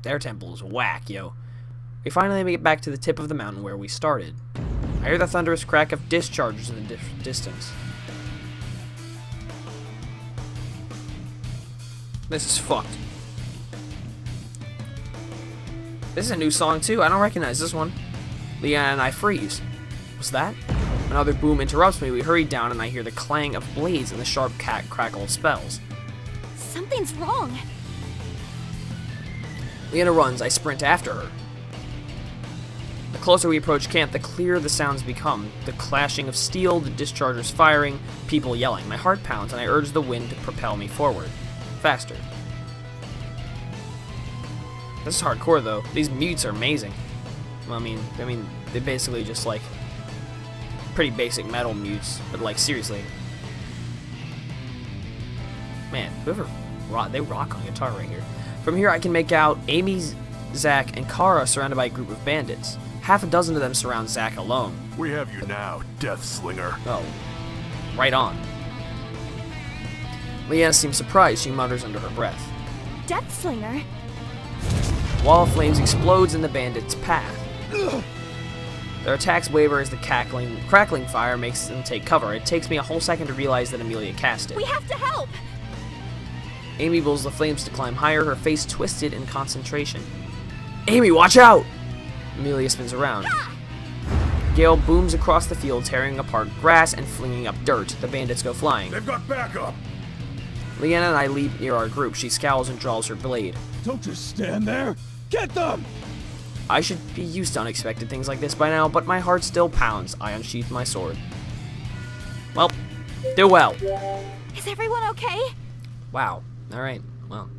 Their temple is whack, yo. We finally make it back to the tip of the mountain where we started. I hear the thunderous crack of discharges in the distance. This is fucked. This is a new song too. I don't recognize this one. Leanna and I freeze. What's that? Another boom interrupts me. We hurry down and I hear the clang of blades and the sharp crackle of spells. Something's wrong. Leanna runs. I sprint after her. The closer we approach camp, the clearer the sounds become. The clashing of steel, the dischargers firing, people yelling. My heart pounds and I urge the wind to propel me forward. Faster. This is hardcore though. These mutes are amazing. Well, I mean, they're basically just like pretty basic metal mutes, but like seriously. Man, they rock on guitar right here. From here I can make out Amy, Zack, and Kara surrounded by a group of bandits. Half a dozen of them surround Zack alone. We have you now, Death Slinger. Oh, right on. Leanna seems surprised. She mutters under her breath. Death Slinger? Wall of flames explodes in the bandits' path. Their attacks waver as the crackling fire makes them take cover. It takes me a whole second to realize that Amelia cast it. We have to help! Amy pulls the flames to climb higher, her face twisted in concentration. Amy, watch out! Amelia spins around. Ah! Gale booms across the field, tearing apart grass and flinging up dirt. The bandits go flying. They've got backup! Leanna and I leap near our group. She scowls and draws her blade. Don't just stand there! Get them! I should be used to unexpected things like this by now, but my heart still pounds. I unsheath my sword. Well, do well. Is everyone okay? Wow. Alright, well.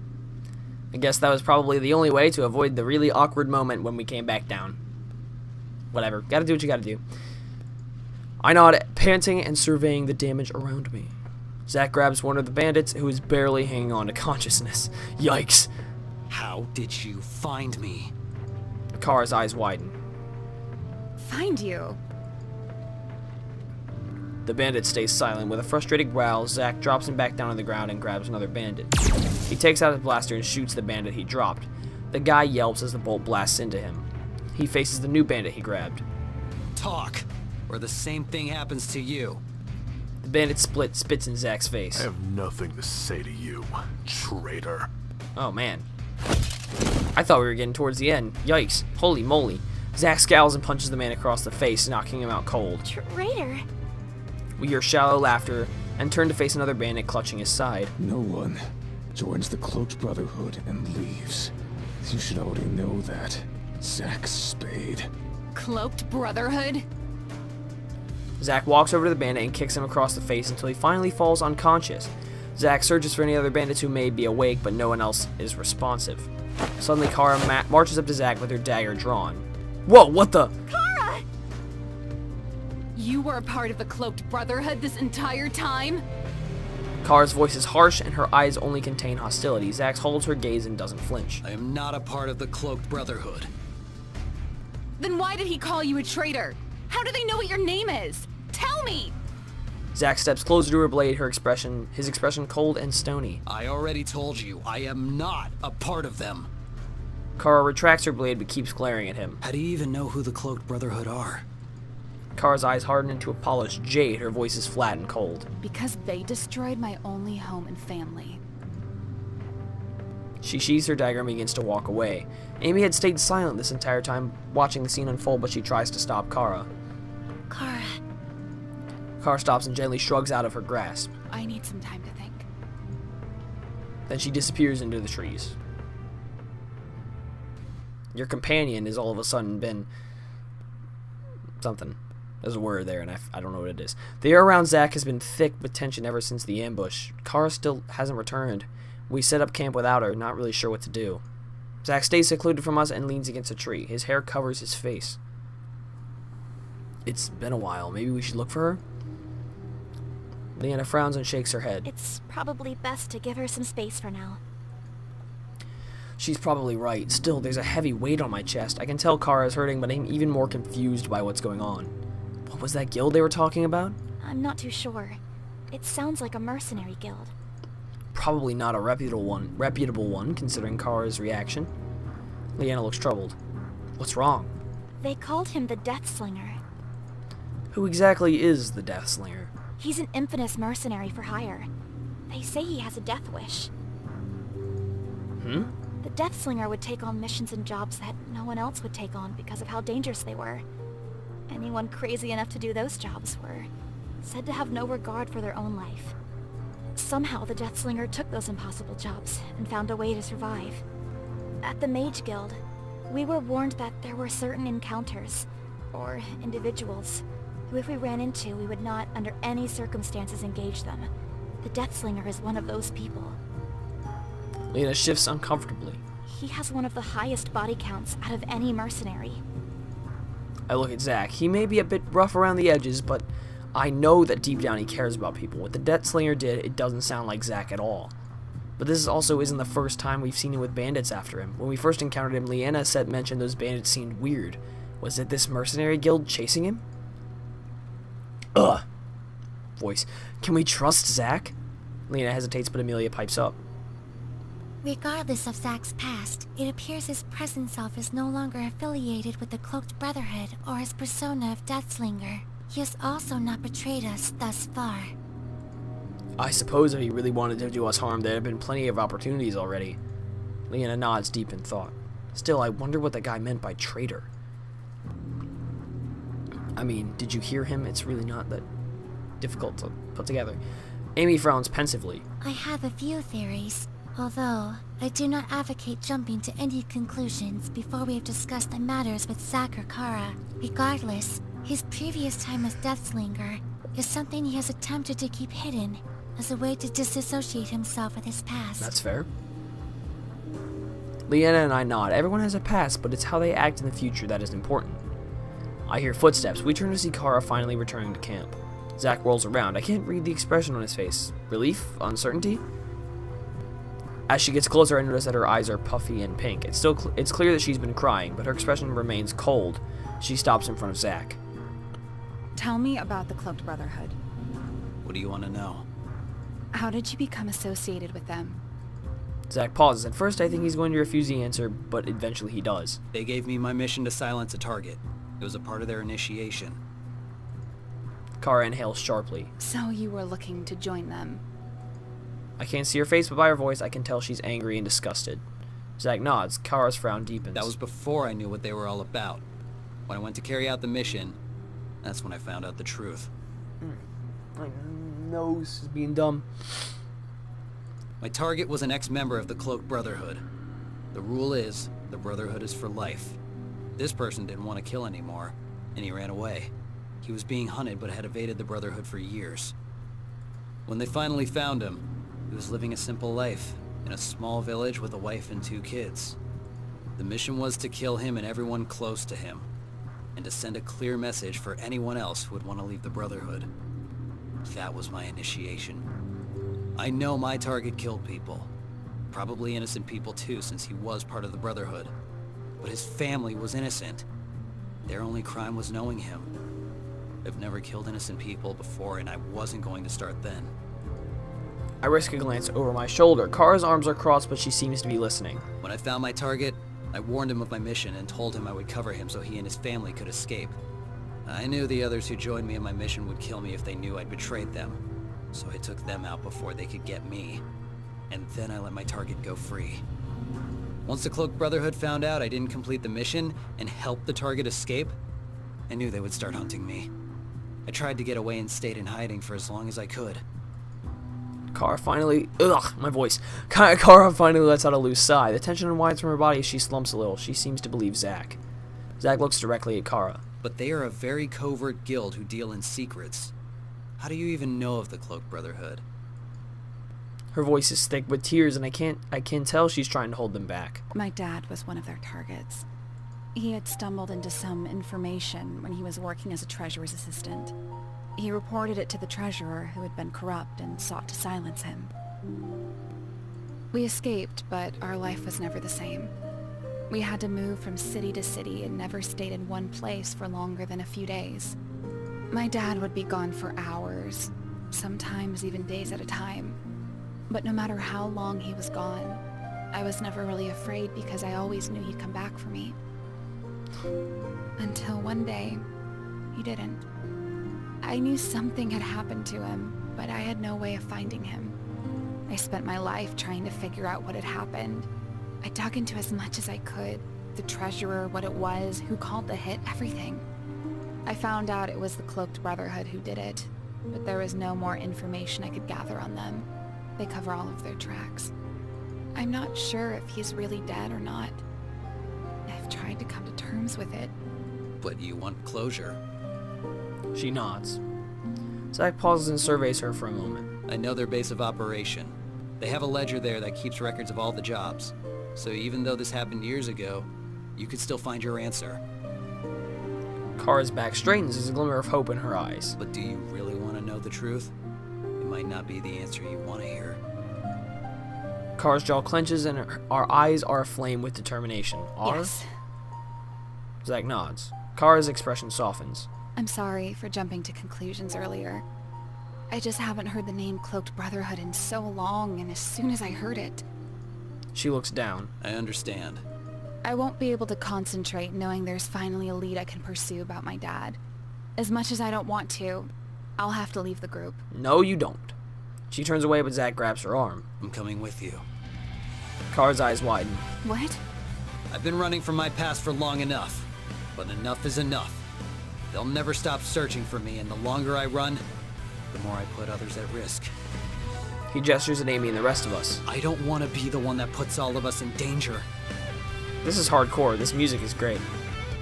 I guess that was probably the only way to avoid the really awkward moment when we came back down. Whatever. Gotta do what you gotta do. I nod, panting and surveying the damage around me. Zack grabs one of the bandits, who is barely hanging on to consciousness. Yikes. How did you find me? Kara's eyes widen. Find you? The bandit stays silent. With a frustrated growl, Zack drops him back down on the ground and grabs another bandit. He takes out his blaster and shoots the bandit he dropped. The guy yelps as the bolt blasts into him. He faces the new bandit he grabbed. Talk, or the same thing happens to you. The bandit spits in Zack's face. I have nothing to say to you, traitor. Oh man. I thought we were getting towards the end. Yikes. Holy moly. Zack scowls and punches the man across the face, knocking him out cold. Traitor? We hear shallow laughter and turn to face another bandit clutching his side. No one joins the Cloaked Brotherhood and leaves. You should already know that. Zack Spade. Cloaked Brotherhood? Zack walks over to the bandit and kicks him across the face until he finally falls unconscious. Zack searches for any other bandits who may be awake, but no one else is responsive. Suddenly, Kara marches up to Zack with her dagger drawn. Whoa, what the? Kara! You were a part of the Cloaked Brotherhood this entire time? Kara's voice is harsh and her eyes only contain hostility. Zack holds her gaze and doesn't flinch. I am not a part of the Cloaked Brotherhood. Then why did he call you a traitor? How do they know what your name is? Tell me! Zack steps closer to her blade, his expression cold and stony. I already told you, I am not a part of them. Kara retracts her blade but keeps glaring at him. How do you even know who the Cloaked Brotherhood are? Kara's eyes harden into a polished jade. Her voice is flat and cold. Because they destroyed my only home and family. She sheathes her dagger and begins to walk away. Amy had stayed silent this entire time, watching the scene unfold, but she tries to stop Kara. Kara. Kara stops and gently shrugs out of her grasp. I need some time to think. Then she disappears into the trees. Your companion has all of a sudden been something. There's a word there, and I don't know what it is. The air around Zack has been thick with tension ever since the ambush. Kara still hasn't returned. We set up camp without her, not really sure what to do. Zack stays secluded from us and leans against a tree. His hair covers his face. It's been a while. Maybe we should look for her? Leanna frowns and shakes her head. It's probably best to give her some space for now. She's probably right. Still, there's a heavy weight on my chest. I can tell Kara is hurting, but I'm even more confused by what's going on. What was that guild they were talking about? I'm not too sure. It sounds like a mercenary guild. Probably not a reputable one, considering Kara's reaction. Leanna looks troubled. What's wrong? They called him the Deathslinger. Who exactly is the Deathslinger? He's an infamous mercenary for hire. They say he has a death wish. The Deathslinger would take on missions and jobs that no one else would take on because of how dangerous they were. Anyone crazy enough to do those jobs were said to have no regard for their own life. Somehow the Deathslinger took those impossible jobs and found a way to survive. At the Mage Guild, we were warned that there were certain encounters, or individuals, who if we ran into, we would not under any circumstances engage them. The Deathslinger is one of those people. Leanna shifts uncomfortably. He has one of the highest body counts out of any mercenary. I look at Zack. He may be a bit rough around the edges, but I know that deep down he cares about people. What the Deathslinger did, it doesn't sound like Zack at all. But this also isn't the first time we've seen him with bandits after him. When we first encountered him, Leanna mentioned those bandits seemed weird. Was it this mercenary guild chasing him? Ugh. Voice. Can we trust Zack? Leanna hesitates, but Amelia pipes up. Regardless of Zack's past, it appears his present self is no longer affiliated with the Cloaked Brotherhood or his persona of Deathslinger. He has also not betrayed us thus far. I suppose if he really wanted to do us harm, there have been plenty of opportunities already. Leanna nods deep in thought. Still, I wonder what that guy meant by traitor. I mean, did you hear him? It's really not that difficult to put together. Amy frowns pensively. I have a few theories, although I do not advocate jumping to any conclusions before we have discussed the matters with Zack or Kara. Regardless, his previous time as Deathslinger is something he has attempted to keep hidden as a way to disassociate himself with his past. That's fair. Leanna and I nod. Everyone has a past, but it's how they act in the future that is important. I hear footsteps. We turn to see Kara finally returning to camp. Zack rolls around. I can't read the expression on his face. Relief? Uncertainty? As she gets closer, I notice that her eyes are puffy and pink. It's clear that she's been crying, but her expression remains cold. She stops in front of Zack. Tell me about the Cloaked Brotherhood. What do you want to know? How did you become associated with them? Zack pauses. At first, I think he's going to refuse the answer, but eventually he does. They gave me my mission to silence a target. It was a part of their initiation. Kara inhales sharply. So you were looking to join them? I can't see her face, but by her voice, I can tell she's angry and disgusted. Zack nods. Kara's frown deepens. That was before I knew what they were all about. When I went to carry out the mission, that's when I found out the truth. My nose is being dumb. My target was an ex-member of the Cloaked Brotherhood. The rule is, the Brotherhood is for life. This person didn't want to kill anymore, and he ran away. He was being hunted but had evaded the Brotherhood for years. When they finally found him, he was living a simple life, in a small village with a wife and 2 kids. The mission was to kill him and everyone close to him, and to send a clear message for anyone else who would want to leave the Brotherhood. That was my initiation. I know my target killed people. Probably innocent people too, since he was part of the Brotherhood. But his family was innocent. Their only crime was knowing him. I've never killed innocent people before, and I wasn't going to start then. I risk a glance over my shoulder. Kara's arms are crossed, but she seems to be listening. When I found my target, I warned him of my mission and told him I would cover him so he and his family could escape. I knew the others who joined me in my mission would kill me if they knew I'd betrayed them, so I took them out before they could get me, and then I let my target go free. Once the Cloaked Brotherhood found out I didn't complete the mission and help the target escape, I knew they would start hunting me. I tried to get away and stayed in hiding for as long as I could. Kara finally... Ugh, my voice. Kara finally lets out a loose sigh. The tension unwinds from her body as she slumps a little. She seems to believe Zack. Zack looks directly at Kara. But they are a very covert guild who deal in secrets. How do you even know of the Cloaked Brotherhood? Her voice is thick with tears, and I can tell she's trying to hold them back. My dad was one of their targets. He had stumbled into some information when he was working as a treasurer's assistant. He reported it to the treasurer, who had been corrupt and sought to silence him. We escaped, but our life was never the same. We had to move from city to city and never stayed in one place for longer than a few days. My dad would be gone for hours, sometimes even days at a time. But no matter how long he was gone, I was never really afraid because I always knew he'd come back for me. Until one day, he didn't. I knew something had happened to him, but I had no way of finding him. I spent my life trying to figure out what had happened. I dug into as much as I could. The treasurer, what it was, who called the hit, everything. I found out it was the Cloaked Brotherhood who did it, but there was no more information I could gather on them. They cover all of their tracks. I'm not sure if he's really dead or not. I've tried to come to terms with it. But you want closure. She nods. Zack pauses and surveys her for a moment. I know their base of operation. They have a ledger there that keeps records of all the jobs. So even though this happened years ago, you could still find your answer. Kara's back straightens. There's a glimmer of hope in her eyes. But do you really want to know the truth? It might not be the answer you want to hear. Kara's jaw clenches and our eyes are aflame with determination. Yes. Zack nods. Kara's expression softens. I'm sorry for jumping to conclusions earlier. I just haven't heard the name Cloaked Brotherhood in so long, and as soon as I heard it, She looks down. I understand. I won't be able to concentrate knowing there's finally a lead I can pursue about my dad. As much as I don't want to, I'll have to leave the group. No, you don't. She turns away, but Zack grabs her arm. I'm coming with you. Kara's eyes widen. What? I've been running from my past for long enough, but enough is enough. They'll never stop searching for me, and the longer I run, the more I put others at risk. He gestures at Amy and the rest of us. I don't want to be the one that puts all of us in danger. This is hardcore. This music is great.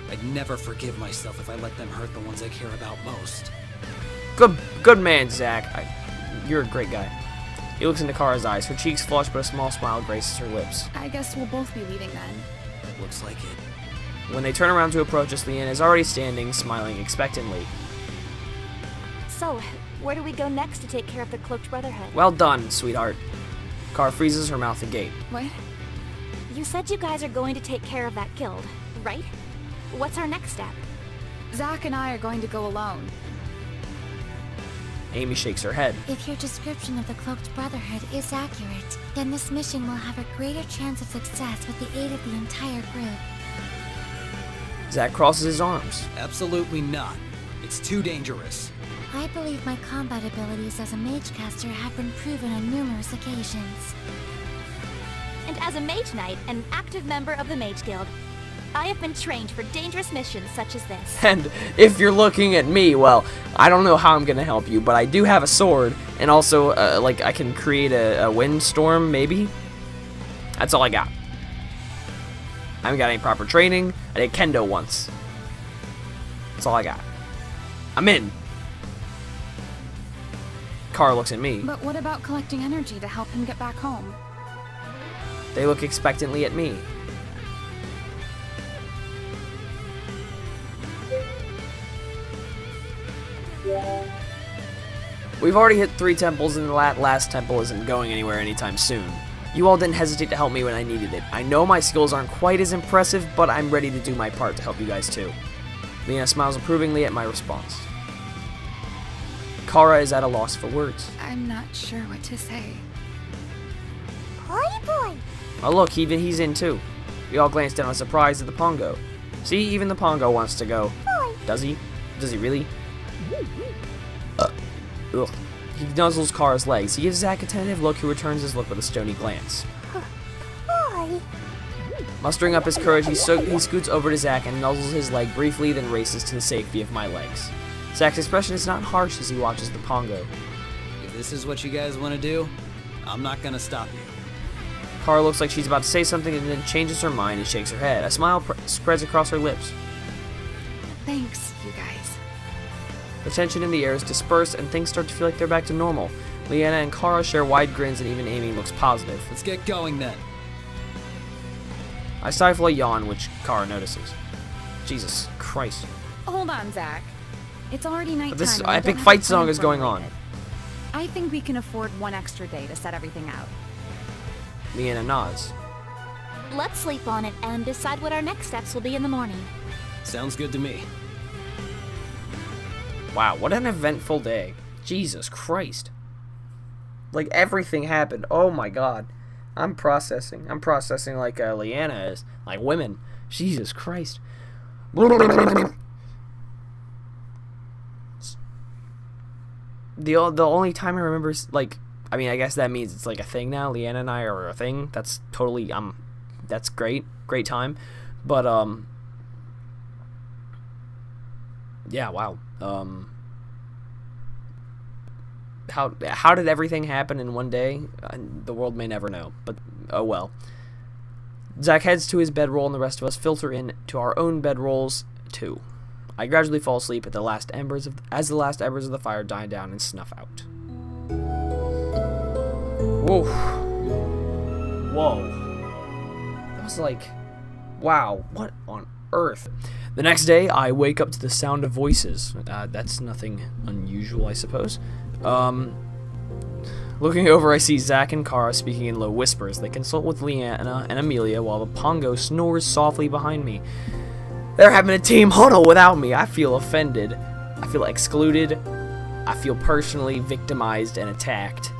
I'd never forgive myself if I let them hurt the ones I care about most. Good man, Zack. You're a great guy. He looks into Kara's eyes. Her cheeks flush, but a small smile graces her lips. I guess we'll both be leaving then. Looks like it. When they turn around to approach us, Leanna is already standing, smiling expectantly. So, where do we go next to take care of the Cloaked Brotherhood? Well done, sweetheart. Kara freezes, her mouth agape. What? You said you guys are going to take care of that guild, right? What's our next step? Zack and I are going to go alone. Amy shakes her head. If your description of the Cloaked Brotherhood is accurate, then this mission will have a greater chance of success with the aid of the entire group. Zack crosses his arms. Absolutely not. It's too dangerous. I believe my combat abilities as a magecaster have been proven on numerous occasions. And as a Mage Knight, an active member of the Mage Guild, I have been trained for dangerous missions such as this. And if you're looking at me, well, I don't know how I'm gonna help you, but I do have a sword, and also, I can create a windstorm, maybe? That's all I got. I haven't got any proper training. I did kendo once. That's all I got. I'm in. Kara looks at me. But what about collecting energy to help him get back home? They look expectantly at me. We've already hit 3 temples, and the last temple isn't going anywhere anytime soon. You all didn't hesitate to help me when I needed it. I know my skills aren't quite as impressive, but I'm ready to do my part to help you guys too. Lena smiles approvingly at my response. Kara is at a loss for words. I'm not sure what to say. Party boy! Oh look, he's in too. We all glance down in surprise at the Pongo. See, even the Pongo wants to go. Does he? Does he really? Ugh. He nuzzles Kara's legs. He gives Zack a tentative look, who returns his look with a stony glance. Mustering up his courage, he scoots over to Zack and nuzzles his leg briefly, then races to the safety of my legs. Zack's expression is not harsh as he watches the Pongo. If this is what you guys want to do, I'm not gonna stop you. Kara looks like she's about to say something and then changes her mind and shakes her head. A smile spreads across her lips. Thanks, you guys. The tension in the air is dispersed and things start to feel like they're back to normal. Leanna and Kara share wide grins and even Amy looks positive. Let's get going then. I stifle a yawn, which Kara notices. Jesus Christ. Hold on, Zack. It's already nighttime. This and we epic don't have fight to song plan is for going it. on. I think we can afford one extra day to set everything out. Leanna nods. Let's sleep on it and decide what our next steps will be in the morning. Sounds good to me. Wow, what an eventful day. Jesus Christ. Like, everything happened. Oh my god. I'm processing. I'm processing like Leanna is. Like women. Jesus Christ. The only time I remember, like, I mean, I guess that means it's like a thing now. Leanna and I are a thing. That's totally, that's great. Great time. But, yeah, wow. How did everything happen in one day? The world may never know, but oh well. Zach heads to his bedroll, and the rest of us filter in to our own bedrolls too. I gradually fall asleep as the last embers of the fire die down and snuff out. Whoa. Whoa. That was like, wow, what on earth? The next day, I wake up to the sound of voices. That's nothing unusual, I suppose. Looking over, I see Zach and Kara speaking in low whispers. They consult with Leanna and Amelia while the Pongo snores softly behind me. They're having a team huddle without me. I feel offended. I feel excluded. I feel personally victimized and attacked.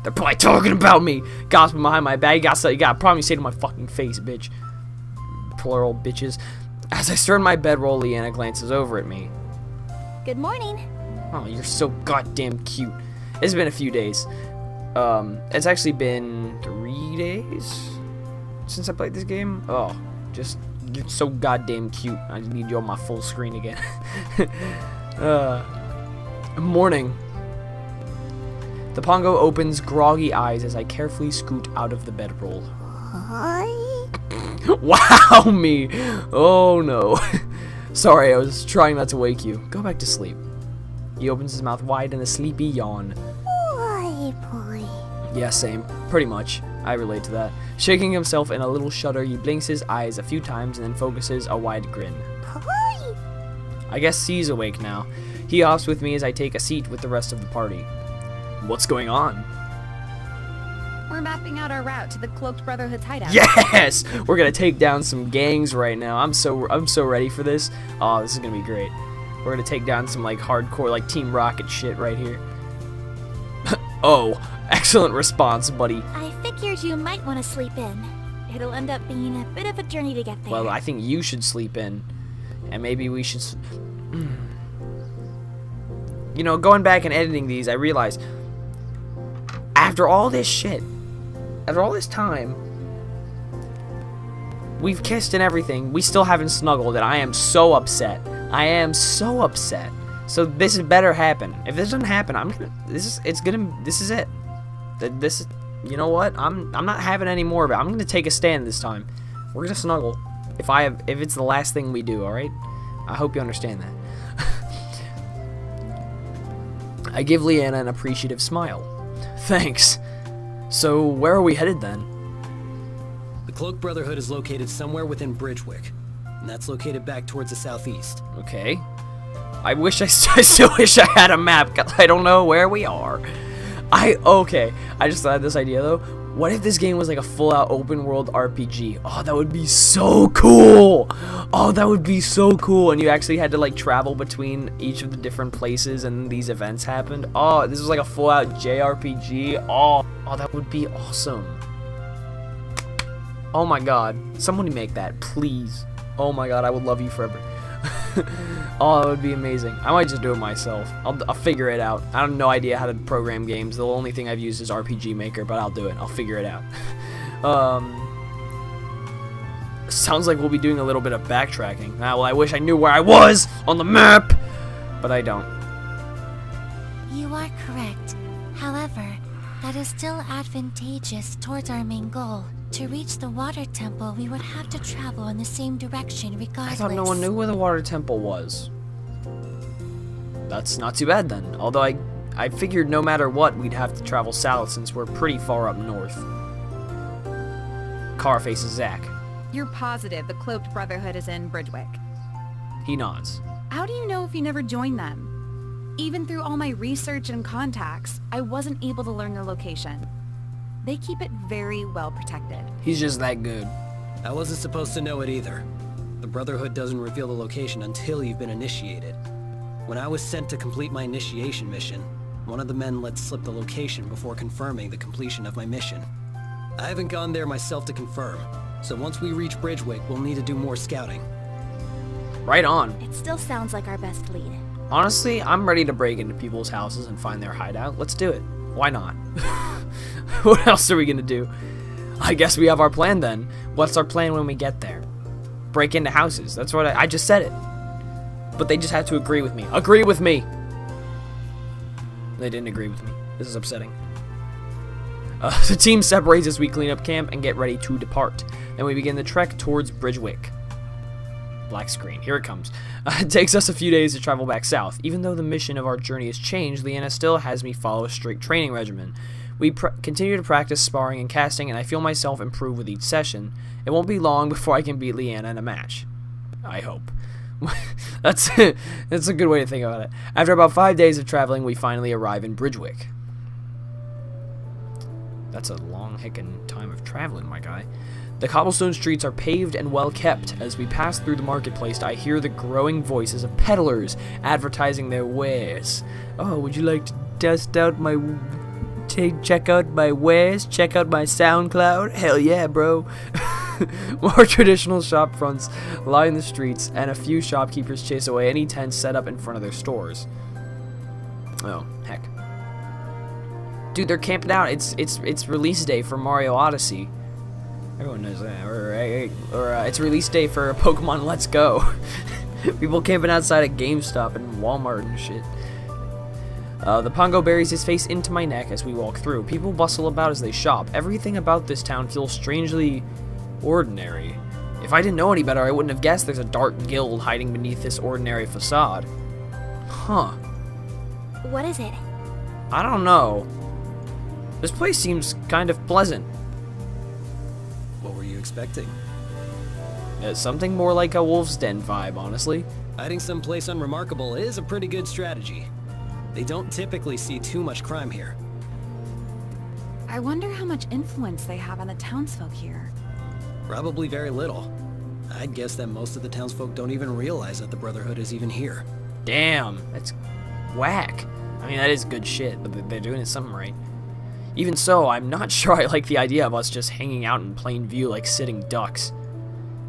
They're probably talking about me. Gossiping behind my back. You got a problem, you say to my fucking face, bitch. Plural bitches. As I stir in my bedroll, Leanna glances over at me. Good morning. Oh, you're so goddamn cute. It's been a few days. It's actually been 3 days since I played this game. Oh, you're so goddamn cute. I just need you on my full screen again. Morning. The Pongo opens groggy eyes as I carefully scoot out of the bedroll. Hi. Wow, me. Oh no. Sorry, I was trying not to wake you. Go back to sleep. He opens his mouth wide in a sleepy yawn. Boy, boy. Yeah, same. Pretty much. I relate to that. Shaking himself in a little shudder, he blinks his eyes a few times and then focuses a wide grin. Boy. I guess C's awake now. He hops with me as I take a seat with the rest of the party. What's going on? We're mapping out our route to the Cloaked Brotherhood's hideout. Yes! We're gonna take down some gangs right now. I'm so ready for this. Oh, this is gonna be great. We're gonna take down some like hardcore like Team Rocket shit right here. Oh, excellent response, buddy. I figured you might want to sleep in. It'll end up being a bit of a journey to get there. Well, I think you should sleep in, and maybe we should. You know, going back and editing these, I realized after all this shit, after all this time, we've kissed and everything, we still haven't snuggled, and I am so upset. I am so upset. So this better happen. If this doesn't happen, this is it. This is, you know what? I'm not having any more of it. I'm gonna take a stand this time. We're gonna snuggle. If it's the last thing we do, all right? I hope you understand that. I give Leanna an appreciative smile. Thanks. So where are we headed then? The Cloaked Brotherhood is located somewhere within Bridgewick, and that's located back towards the southeast. Okay. I still wish I had a map, because I don't know where we are. Okay. I just had this idea, though. What if this game was like a full-out open-world RPG? Oh, that would be so cool! Oh, that would be so cool! And you actually had to, like, travel between each of the different places and these events happened. Oh, this was like a full-out JRPG. Oh, that would be awesome. Oh my god. Somebody make that, please. Oh my god, I would love you forever. Oh, that would be amazing. I might just do it myself. I'll figure it out. I have no idea how to program games. The only thing I've used is RPG Maker, but I'll do it. I'll figure it out. Sounds like we'll be doing a little bit of backtracking. Well, I wish I knew where I was on the map, but I don't. You are correct. However, that is still advantageous towards our main goal. To reach the water temple, we would have to travel in the same direction regardless. I thought no one knew where the water temple was. That's not too bad then. Although I figured no matter what, we'd have to travel south since we're pretty far up north. Car faces Zach. You're positive the Cloaked Brotherhood is in Bridgewick? He nods. How do you know if you never joined them? Even through all my research and contacts, I wasn't able to learn their location. They keep it very well protected. He's just that good. I wasn't supposed to know it either. The Brotherhood doesn't reveal the location until you've been initiated. When I was sent to complete my initiation mission, One of the men let slip the location before confirming the completion of my mission. I haven't gone there myself to confirm, so once we reach Bridgewick, we'll need to do more scouting. Right on. It still sounds like our best lead. Honestly, I'm ready to break into people's houses and find their hideout. Let's do it. Why not? What else are we gonna do? I guess we have our plan then. What's our plan when we get there? Break into houses. That's what I just said it. But they just have to agree with me. Agree with me! They didn't agree with me. This is upsetting. The team separates as we clean up camp and get ready to depart. Then we begin the trek towards Bridgewick. Black screen. Here it comes. It takes us a few days to travel back south. Even though the mission of our journey has changed, Leanna still has me follow a strict training regimen. We continue to practice sparring and casting, and I feel myself improve with each session. It won't be long before I can beat Leanna in a match. I hope. That's a good way to think about it. After about 5 days of traveling, we finally arrive in Bridgewick. That's a long heckin' time of traveling, my guy. The cobblestone streets are paved and well kept. As we pass through the marketplace, I hear the growing voices of peddlers advertising their wares. Oh, would you like to test out my... check out my wares? Check out my SoundCloud? Hell yeah, bro. More traditional shop fronts line the streets, and a few shopkeepers chase away any tents set up in front of their stores. Oh, heck. Dude, they're camping out. It's release day for Mario Odyssey. Everyone knows that. Or it's release day for Pokemon Let's Go. People camping outside at GameStop and Walmart and shit. The Pongo buries his face into my neck as we walk through. People bustle about as they shop. Everything about this town feels strangely ordinary. If I didn't know any better, I wouldn't have guessed there's a dark guild hiding beneath this ordinary facade. Huh. What is it? I don't know. This place seems kind of pleasant. What were you expecting? Something more like a wolf's den vibe, honestly. Hiding someplace unremarkable is a pretty good strategy. They don't typically see too much crime here. I wonder how much influence they have on the townsfolk here. Probably very little. I'd guess that most of the townsfolk don't even realize that the Brotherhood is even here. Damn, that's whack. I mean, that is good shit, but they're doing something right. Even so, I'm not sure I like the idea of us just hanging out in plain view like sitting ducks.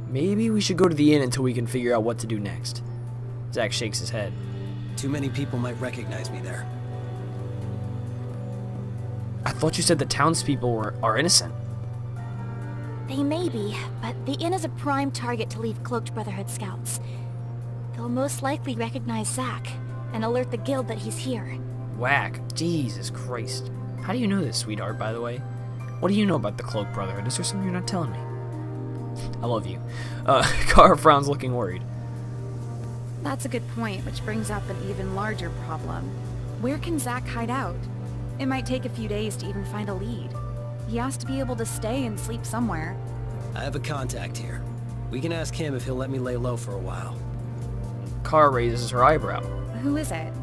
Maybe we should go to the inn until we can figure out what to do next. Zach shakes his head. Too many people might recognize me there. I thought you said the townspeople are innocent. They may be, but the inn is a prime target to leave Cloaked Brotherhood scouts. They'll most likely recognize Zack and alert the guild that he's here. Whack. Jesus Christ. How do you know this, sweetheart, by the way? What do you know about the Cloaked Brotherhood? Is there something you're not telling me? I love you. Kara frowns, looking worried. That's a good point, which brings up an even larger problem. Where can Zack hide out? It might take a few days to even find a lead. He has to be able to stay and sleep somewhere. I have a contact here. We can ask him if he'll let me lay low for a while. Kara raises her eyebrow. Who is it?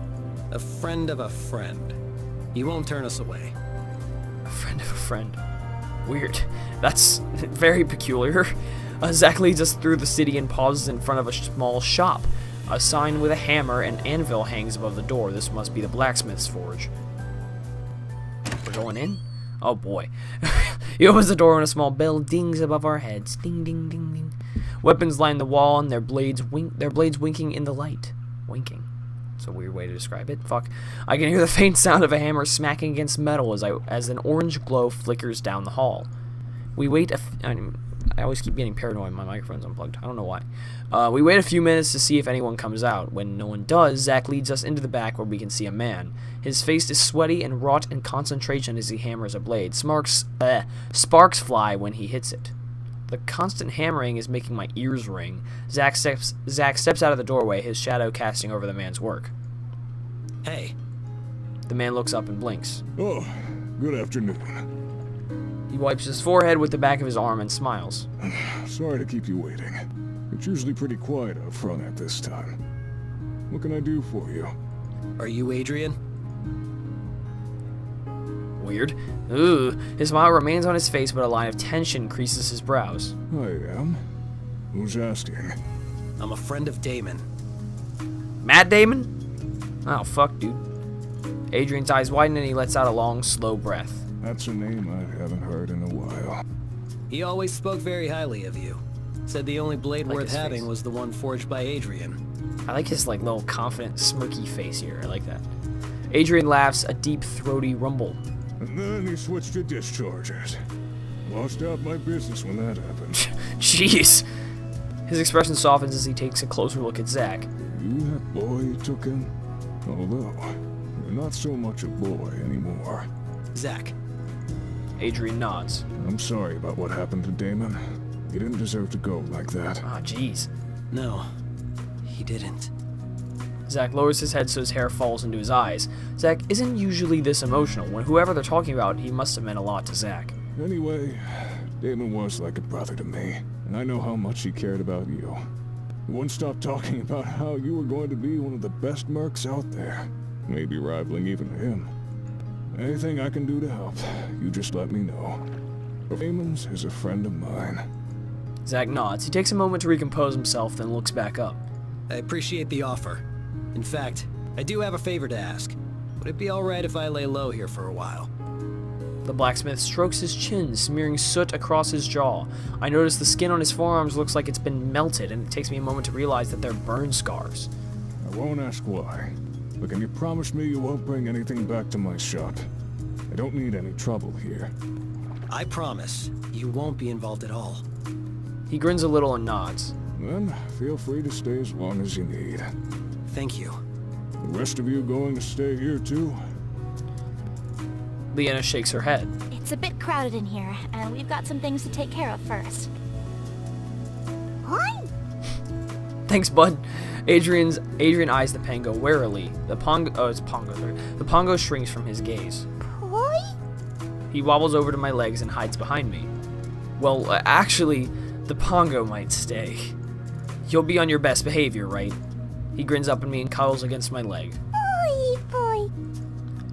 A friend of a friend. He won't turn us away. A friend of a friend. Weird. That's very peculiar. Zack leads us through the city and pauses in front of a small shop. A sign with a hammer and anvil hangs above the door. This must be the blacksmith's forge. We're going in? Oh boy. He opens the door and a small bell dings above our heads. Ding, ding, ding, ding. Weapons line the wall and their blades winking in the light. Winking. That's a weird way to describe it. Fuck. I can hear the faint sound of a hammer smacking against metal as an orange glow flickers down the hall. We wait I always keep getting paranoid. My microphone's unplugged. I don't know why. We wait a few minutes to see if anyone comes out. When no one does, Zack leads us into the back where we can see a man. His face is sweaty and wrought in concentration as he hammers a blade. Sparks fly when he hits it. The constant hammering is making my ears ring. Zack steps out of the doorway, his shadow casting over the man's work. Hey. The man looks up and blinks. Oh, good afternoon. He wipes his forehead with the back of his arm and smiles. Sorry to keep you waiting. It's usually pretty quiet up front at this time. What can I do for you? Are you Adrian? Weird. Ooh. His smile remains on his face, but a line of tension creases his brows. I am. Who's asking? I'm a friend of Damon. Matt Damon? Oh, fuck, dude. Adrian's eyes widen and he lets out a long, slow breath. That's a name I haven't heard in a while. He always spoke very highly of you. Said the only blade Like worth his face. having was the one forged by Adrian. I like his like little confident, smirky face here. I like that. Adrian laughs, a deep, throaty rumble. And then he switched to discharges. Lost out my business when that happened. Jeez. His expression softens as he takes a closer look at Zach. You that boy you took in? Although, you're not so much a boy anymore. Zach. Adrian nods. I'm sorry about what happened to Damon. He didn't deserve to go like that. Ah, jeez. No, he didn't. Zach lowers his head so his hair falls into his eyes. Zach isn't usually this emotional. When whoever they're talking about, he must have meant a lot to Zach. Anyway, Damon was like a brother to me, and I know how much he cared about you. He wouldn't stop talking about how you were going to be one of the best mercs out there, maybe rivaling even him. Anything I can do to help, you just let me know. Damon's is a friend of mine. Zach nods. He takes a moment to recompose himself, then looks back up. I appreciate the offer. In fact, I do have a favor to ask. Would it be alright if I lay low here for a while? The blacksmith strokes his chin, smearing soot across his jaw. I notice the skin on his forearms looks like it's been melted, and it takes me a moment to realize that they're burn scars. I won't ask why, but can you promise me you won't bring anything back to my shop? I don't need any trouble here. I promise, you won't be involved at all. He grins a little and nods. Then, feel free to stay as long as you need. Thank you. The rest of you going to stay here too? Leanna shakes her head. It's a bit crowded in here, and we've got some things to take care of first. Hi. Thanks, bud. Adrian eyes the Pango warily. The Pongo shrinks from his gaze. He wobbles over to my legs and hides behind me. Well, actually, the Pongo might stay. You'll be on your best behavior, right? He grins up at me and cuddles against my leg. Boy.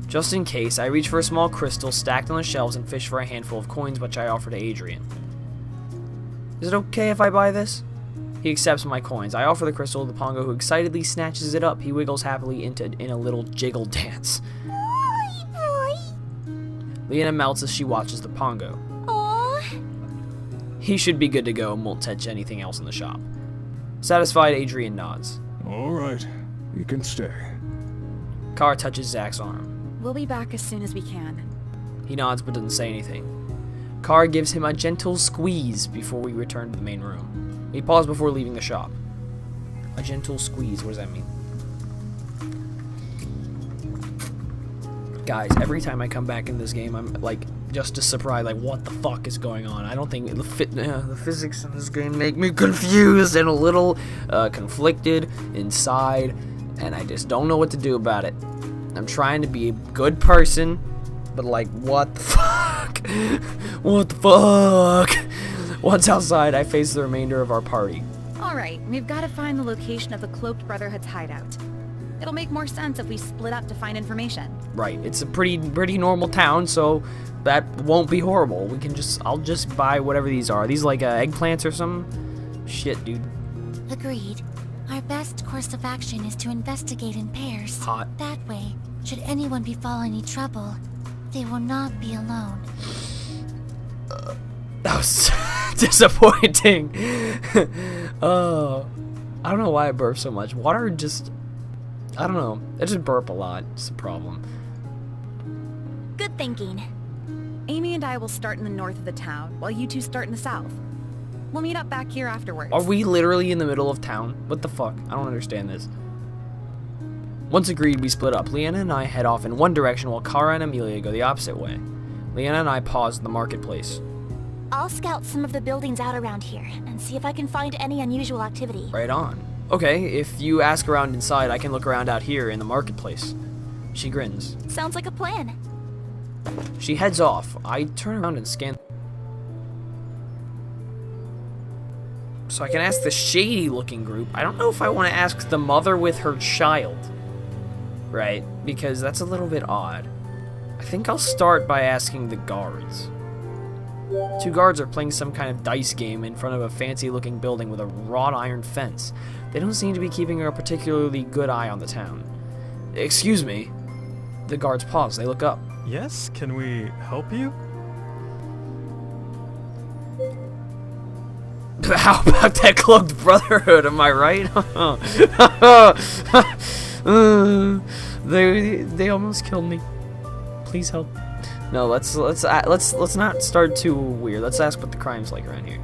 Just in case, I reach for a small crystal stacked on the shelves and fish for a handful of coins, which I offer to Adrian. Is it okay if I buy this? He accepts my coins. I offer the crystal to the Pongo, who excitedly snatches it up. He wiggles happily in a little jiggle dance. Boy. Leanna melts as she watches the Pongo. Aww. He should be good to go and won't touch anything else in the shop. Satisfied, Adrian nods. All right, you can stay. Kara touches Zach's arm. We'll be back as soon as we can. He nods but doesn't say anything. Kara gives him a gentle squeeze before we return to the main room. We pause before leaving the shop. A gentle squeeze, what does that mean? Guys, every time I come back in this game, I'm like just as surprised, like what the fuck is going on? I don't think the physics in this game make me confused and a little conflicted inside, and I just don't know what to do about it. I'm trying to be a good person, but like what the fuck? What the fuck? Once outside, I face the remainder of our party. Alright, we've got to find the location of the Cloaked Brotherhood's hideout. It'll make more sense if we split up to find information. Right, it's a pretty normal town, so that won't be horrible. I'll just buy whatever these are. Are these like eggplants or something? Shit, dude. Agreed. Our best course of action is to investigate in pairs. Hot. That way, should anyone befall any trouble, they will not be alone. That was disappointing. Oh, I don't know why I burp so much. Water just, I don't know. I just burp a lot. It's a problem. Good thinking. Amy and I will start in the north of the town, while you two start in the south. We'll meet up back here afterwards. Are we literally in the middle of town? What the fuck? I don't understand this. Once agreed, we split up. Leanna and I head off in one direction while Kara and Amelia go the opposite way. Leanna and I pause in the marketplace. I'll scout some of the buildings out around here and see if I can find any unusual activity. Right on. Okay, if you ask around inside, I can look around out here in the marketplace. She grins. Sounds like a plan. She heads off. I turn around and scan. So I can ask the shady-looking group. I don't know if I want to ask the mother with her child. Right? Because that's a little bit odd. I think I'll start by asking the guards. Two guards are playing some kind of dice game in front of a fancy-looking building with a wrought iron fence. They don't seem to be keeping a particularly good eye on the town. Excuse me. The guards pause. They look up. Yes, can we help you? How about that cloaked brotherhood? Am I right? They almost killed me. Please help. No, let's not start too weird. Let's ask what the crime's like around here.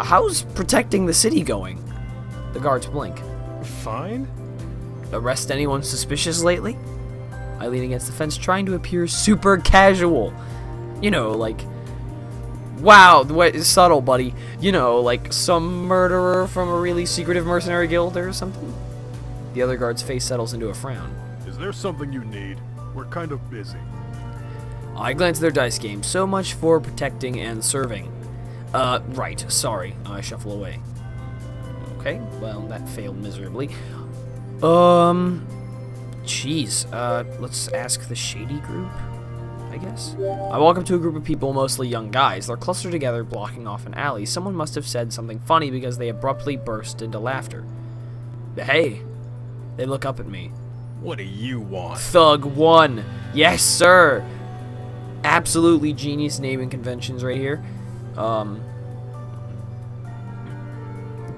How's protecting the city going? The guards blink. Fine. Arrest anyone suspicious lately? I lean against the fence, trying to appear super casual. You know, like, wow, subtle, buddy. You know, like some murderer from a really secretive mercenary guild or something. The other guard's face settles into a frown. Is there something you need? We're kind of busy. I glance at their dice game. So much for protecting and serving. Right, sorry. I shuffle away. Okay, well, that failed miserably. Jeez, let's ask the shady group, I guess. I walk up to a group of people, mostly young guys. They're clustered together, blocking off an alley. Someone must have said something funny because they abruptly burst into laughter. Hey, they look up at me. What do you want? Thug 1. Yes, sir. Absolutely genius naming conventions right here.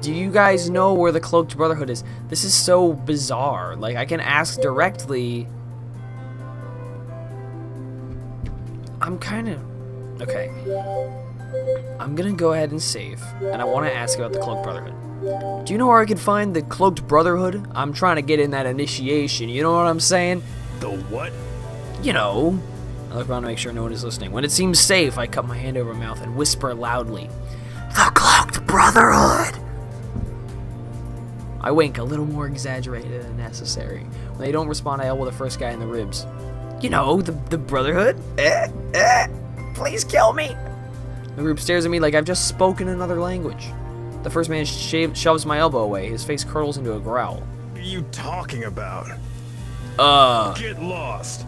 Do you guys know where the Cloaked Brotherhood is? This is so bizarre. Like, I can ask directly. I'm kind of... Okay. I'm gonna go ahead and save. And I want to ask about the Cloaked Brotherhood. Do you know where I can find the Cloaked Brotherhood? I'm trying to get in that initiation. You know what I'm saying? The what? You know. I look around to make sure no one is listening. When it seems safe, I cup my hand over my mouth and whisper loudly. The Cloaked Brotherhood! I wink, a little more exaggerated than necessary. When they don't respond, I elbow the first guy in the ribs. You know, the Brotherhood? Please kill me! The group stares at me like I've just spoken another language. The first man shoves my elbow away. His face curdles into a growl. What are you talking about? Get lost!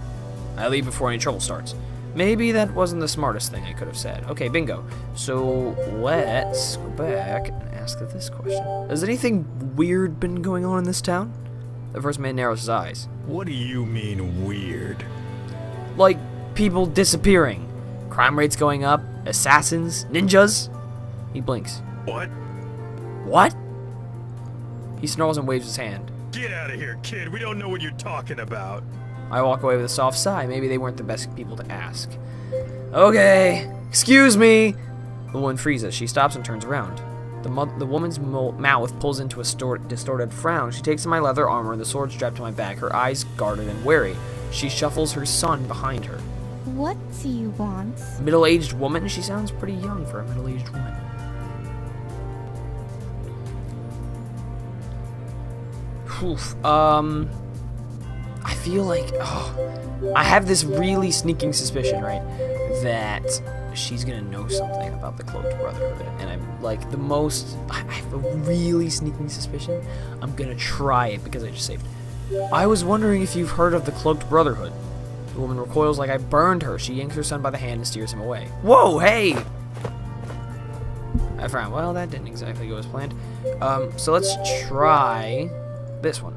I leave before any trouble starts. Maybe that wasn't the smartest thing I could have said. Okay, bingo. So let's go back and ask this question. Has anything weird been going on in this town? The first man narrows his eyes. What do you mean, weird? Like, people disappearing. Crime rates going up. Assassins. Ninjas. He blinks. What? What? He snarls and waves his hand. Get out of here, kid. We don't know what you're talking about. I walk away with a soft sigh. Maybe they weren't the best people to ask. Okay. Excuse me. The woman freezes. She stops and turns around. The woman's mouth pulls into a distorted frown. She takes my leather armor and the sword strapped to my back, her eyes guarded and wary. She shuffles her son behind her. What do you want? Middle-aged woman? She sounds pretty young for a middle-aged woman. Oof. I feel like, I have this really sneaking suspicion, right, that she's gonna know something about the Cloaked Brotherhood, and I'm like I have a really sneaking suspicion. I'm gonna try it because I just saved. I was wondering if you've heard of the Cloaked Brotherhood. The woman recoils like I burned her. She yanks her son by the hand and steers him away. Whoa, hey! I frown. Well, that didn't exactly go as planned. So let's try this one.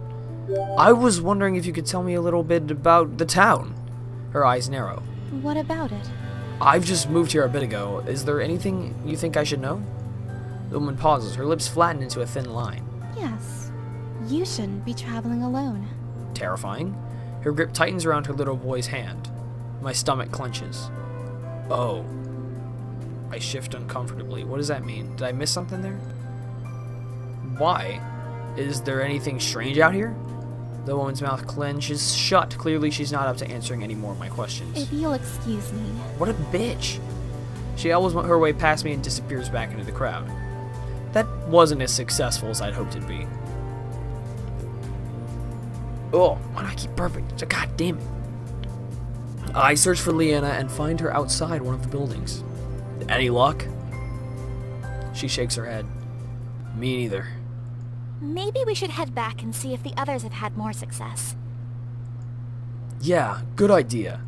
I was wondering if you could tell me a little bit about the town. Her eyes narrow. What about it? I've just moved here a bit ago. Is there anything you think I should know? The woman pauses. Her lips flatten into a thin line. Yes. You shouldn't be traveling alone. Terrifying. Her grip tightens around her little boy's hand. My stomach clenches. Oh. I shift uncomfortably. What does that mean? Did I miss something there? Why? Is there anything strange out here? The woman's mouth clenches shut. Clearly, she's not up to answering any more of my questions. If you'll excuse me. What a bitch. She elbows her way past me and disappears back into the crowd. That wasn't as successful as I'd hoped it'd be. Oh, why do I keep burping? God damn it. I search for Leanna and find her outside one of the buildings. Any luck? She shakes her head. Me neither. Maybe we should head back and see if the others have had more success. Yeah, good idea.